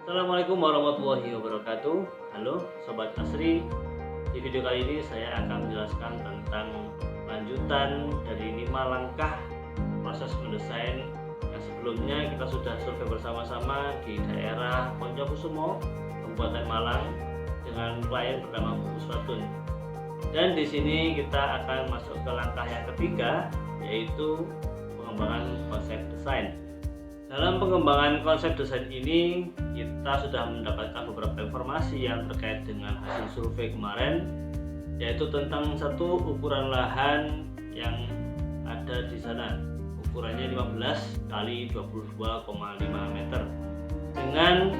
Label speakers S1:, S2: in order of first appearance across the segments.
S1: Assalamualaikum warahmatullahi wabarakatuh. Halo Sobat Asri. Di video kali ini saya akan menjelaskan tentang lanjutan dari 5 langkah proses mendesain yang sebelumnya kita sudah survei bersama-sama di daerah Poncokusumo, Kabupaten Malang dengan klien bernama Bu Uswatun. Dan di sini kita akan masuk ke langkah yang ketiga, yaitu pengembangan konsep desain. Dalam pengembangan konsep desain ini, kita sudah mendapatkan beberapa informasi yang terkait dengan hasil survei kemarin, yaitu tentang satu ukuran lahan yang ada di sana. Ukurannya 15 kali 22,5 meter. Dengan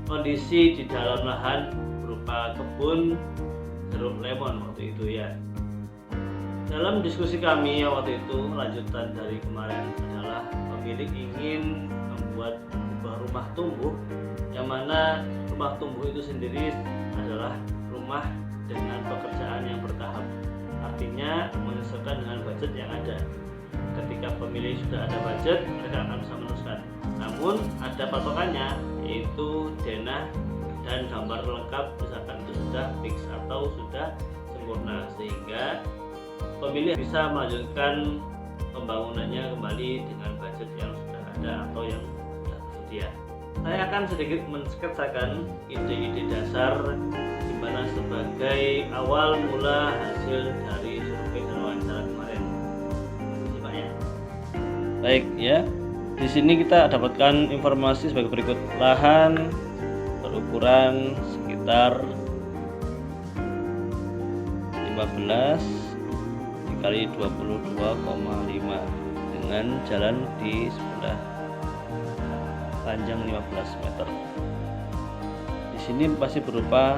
S1: kondisi di dalam lahan berupa kebun jeruk lemon waktu itu ya. Dalam diskusi kami waktu itu, lanjutan dari kemarin adalah pemilik ingin membuat sebuah rumah tumbuh, yang mana rumah tumbuh itu sendiri adalah rumah dengan pekerjaan yang bertahap, artinya menyesuaikan dengan budget yang ada. Ketika pemilik sudah ada budget, mereka akan bisa meneruskan. Namun ada patokannya, yaitu denah dan gambar lengkap, misalkan itu sudah fix atau sudah sempurna, sehingga pemilik bisa melanjutkan pembangunannya kembali dengan budget yang sudah ada atau yang sudah tersedia. Saya akan sedikit mensketsakan ide-ide dasar di mana sebagai awal mula hasil dari survei dan wawancara kemarin. Simak ya. Baik ya. Di sini kita dapatkan informasi sebagai berikut. Lahan berukuran sekitar 15 kali 22,5 dengan jalan di sebelah panjang 15 meter. Di sini masih berupa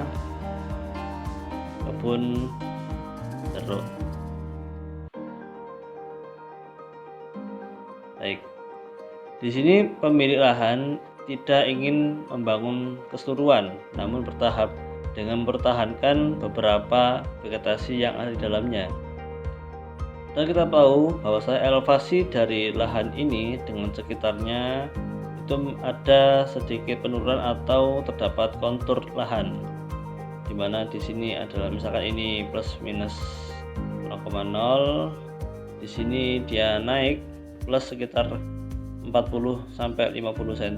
S1: kebun jeruk. Baik. Di sini pemilik lahan tidak ingin membangun keseluruhan, namun bertahap dengan mempertahankan beberapa vegetasi yang ada di dalamnya. Dan kita tahu bahwa elevasi dari lahan ini dengan sekitarnya itu ada sedikit penurunan atau terdapat kontur lahan, dimana di sini adalah misalkan ini plus minus 0,0, di sini dia naik plus sekitar 40 sampai 50 cm,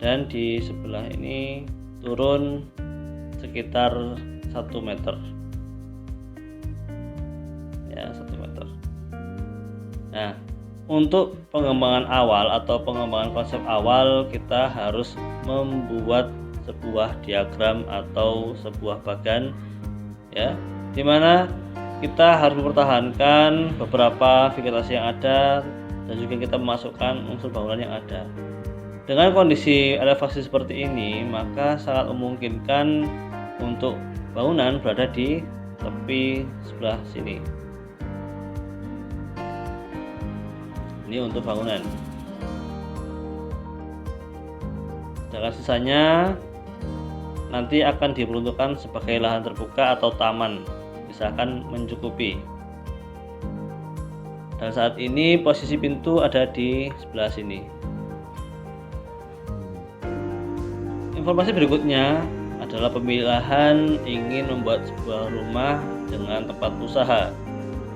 S1: dan di sebelah ini turun sekitar 1 meter. Ya, 1 meter. Nah, untuk pengembangan awal atau pengembangan konsep awal, kita harus membuat sebuah diagram atau sebuah bagan ya, dimana kita harus mempertahankan beberapa vegetasi yang ada dan juga kita memasukkan unsur bangunan yang ada. Dengan kondisi elevasi seperti ini, maka sangat memungkinkan untuk bangunan berada di tepi sebelah sini. Ini untuk bangunan. Sedangkan sisanya nanti akan diperuntukkan sebagai lahan terbuka atau taman, misalkan mencukupi. Dan saat ini posisi pintu ada di sebelah sini. Informasi berikutnya adalah pemilik lahan ingin membuat sebuah rumah dengan tempat usaha.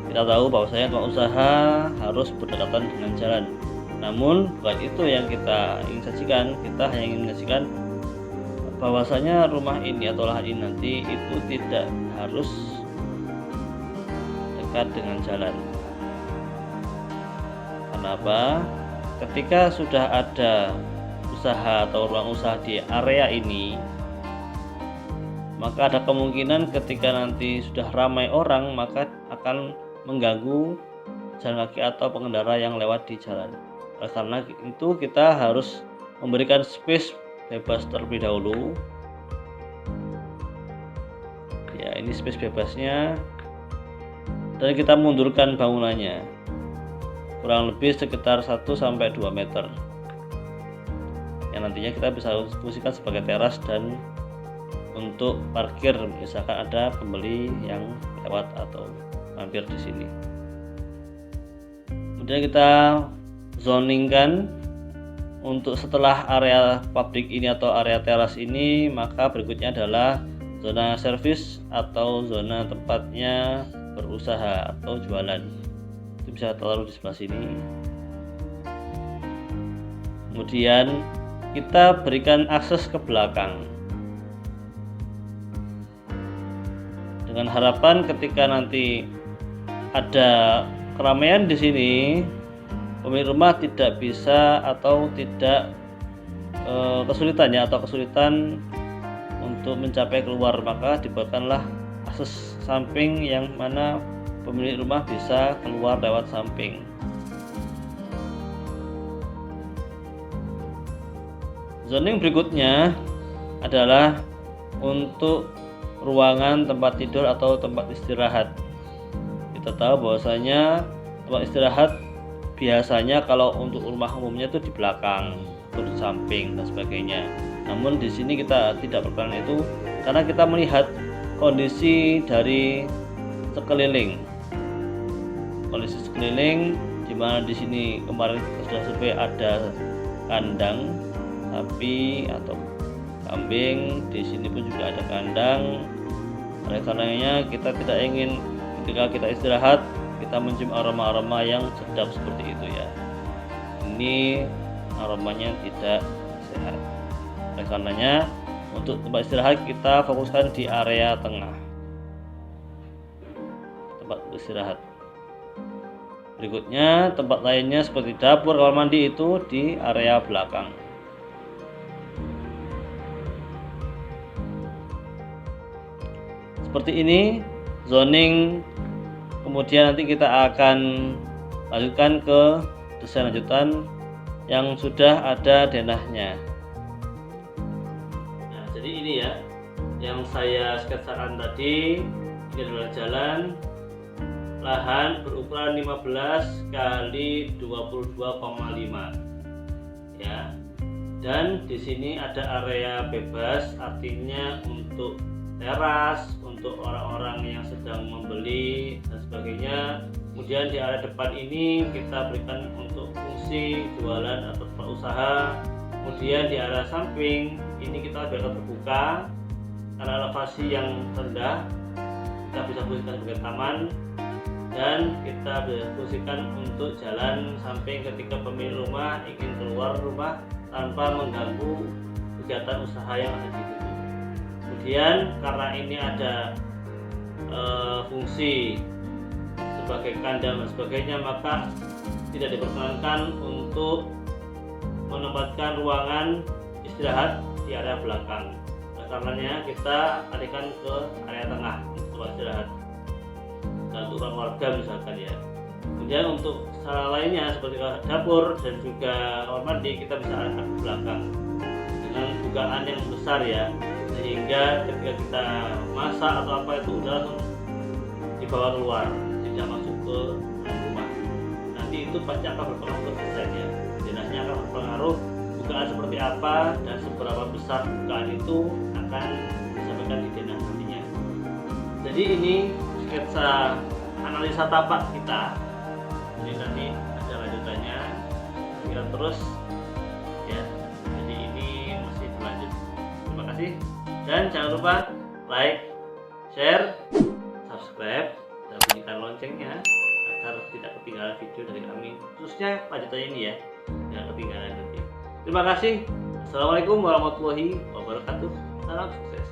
S1: Kita tahu bahwasanya tempat usaha harus berdekatan dengan jalan. Namun bukan itu yang kita ingin sajikan. Kita hanya ingin menyajikan bahwasanya rumah ini atau lahan ini nanti itu tidak harus dekat dengan jalan. Kenapa? Ketika sudah ada usaha atau ruang usaha di area ini, maka ada kemungkinan ketika nanti sudah ramai orang, maka akan mengganggu jalan kaki atau pengendara yang lewat di jalan. Karena itu kita harus memberikan space bebas terlebih dahulu. Ya, ini space bebasnya, dan kita mundurkan bangunannya kurang lebih sekitar 1-2 meter, yang nantinya kita bisa fungsikan sebagai teras dan untuk parkir, misalkan ada pembeli yang lewat atau mampir di sini. Kemudian kita zoningkan untuk setelah area pabrik ini atau area teras ini, maka berikutnya adalah zona servis atau zona tempatnya berusaha atau jualan. Itu bisa taruh di sebelah sini. Kemudian kita berikan akses ke belakang dengan harapan ketika nanti ada keramaian di sini, pemilik rumah tidak bisa atau tidak kesulitan untuk mencapai keluar, maka dibuatkanlah akses samping yang mana pemilik rumah bisa keluar lewat samping. Zoning berikutnya adalah untuk ruangan tempat tidur atau tempat istirahat. Kita tahu bahwasanya tempat istirahat biasanya kalau untuk rumah umumnya itu di belakang atau di samping dan sebagainya. Namun di sini kita tidak berkenan itu karena kita melihat kondisi dari sekeliling. Kondisi sekeliling di mana di sini kemarin sudah survei ada kandang sapi atau kambing, di sini pun juga ada kandang. Oleh karenanya kita tidak ingin ketika kita istirahat kita mencium aroma-aroma yang sedap seperti itu ya. Ini aromanya tidak sehat. Oleh karenanya untuk tempat istirahat kita fokuskan di area tengah. Tempat istirahat. Berikutnya tempat lainnya seperti dapur, kamar mandi itu di area belakang. Seperti ini zoning. Kemudian nanti kita akan lanjutkan ke desain lanjutan yang sudah ada denahnya. Nah, jadi ini ya yang saya sketsakan tadi. Ini adalah jalan, lahan berukuran 15 kali 22,5 ya. Dan di sini ada area bebas, artinya untuk teras, untuk orang-orang yang sedang membeli dan sebagainya. Kemudian di area depan ini kita berikan untuk fungsi jualan atau tempat usaha. Kemudian di area samping ini kita biarkan terbuka karena elevasi yang rendah, kita bisa fungsikan sebagai taman dan kita bisa fungsikan untuk jalan samping ketika pemilik rumah ingin keluar rumah tanpa mengganggu kegiatan usaha yang ada di situ. Kemudian karena ini ada fungsi sebagai kandang dan sebagainya, maka tidak diperkenankan untuk menempatkan ruangan istirahat di area belakang. Oleh karenanya kita alihkan ke area tengah untuk istirahat dan untuk orang warga misalkan ya. Kemudian untuk sarana lainnya seperti dapur dan juga kamar mandi kita bisa alihkan ke belakang dengan bukaan yang besar ya, sehingga ketika kita masak atau apa itu udah langsung dibawa keluar, tidak masuk ke dalam rumah. Nanti itu pasti akan berpengaruh ke desainnya. Denahnya akan berpengaruh bukaan seperti apa dan seberapa besar bukaan itu akan disampaikan di denah nantinya. Jadi ini sketsa analisa tapak kita. Jadi nanti ada lanjutannya, kita terus ya. Jadi ini masih berlanjut. Terima kasih. Dan jangan lupa like, share, subscribe, dan bunyikan loncengnya agar tidak ketinggalan video dari kami, khususnya lanjutannya ini ya, jangan ketinggalan nanti. Terima kasih. Assalamualaikum warahmatullahi wabarakatuh. Salam sukses.